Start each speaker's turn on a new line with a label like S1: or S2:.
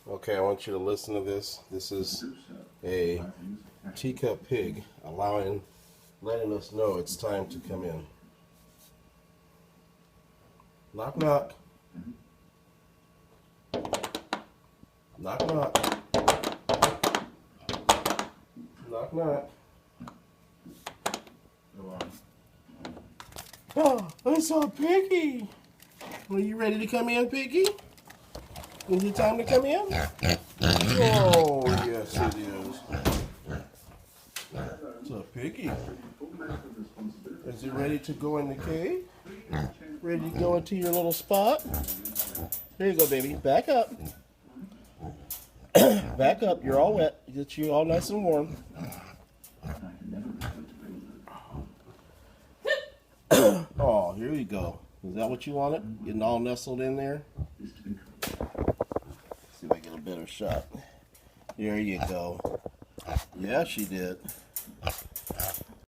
S1: Okay, I want you to listen to this. This is a teacup pig letting us know it's time to come in. Knock, knock. Knock, knock. Knock, knock. Oh, I saw Piggy. Are you ready to come in, Piggy? Is it time to come in? Oh, yes it is. What's up, Piggy? Is it ready to go in the cave? Ready to go into your little spot? There you go, baby. Back up. Back up. You're all wet. Get you all nice and warm. Oh, here you go. Is that what you wanted? Getting all nestled in there? See if I get a better shot. There you go. Yeah, she did.